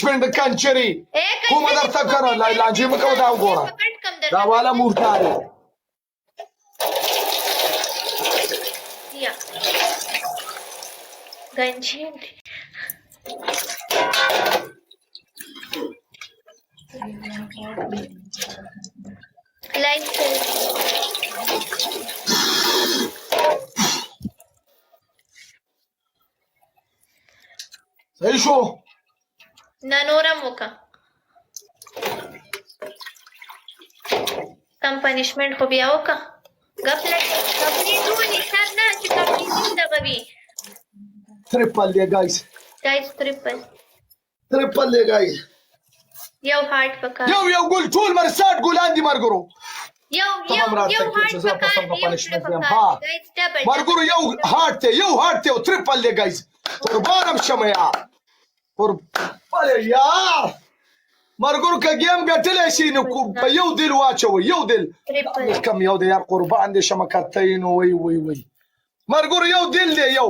پنډ کنچري کومه درته کړه لانجې مه کوه دا وګوره دا والا مورتارې یا گنجین لایک صحیح شو نه نورم وکړه کم پنشمنټ خو بیا وکړه کمپلیټ ونی سر نه چې کمپلیټ دغه وي ट्रिपल ले guys guys triple ले गाइस یو هارت پکار یو ګول ټول مر 60 ګول اندي مرګرو یو هارت پکار دی مرګرو یو هارت ته ट्रिपल ले गाइस قربانم شمه یار قربان یار مرګرو که گیم ګټلې شي نو په یو دل واچو یو دل کم یو د یار قربان دي شمه کتاین وای مرګرو یو دل دی یو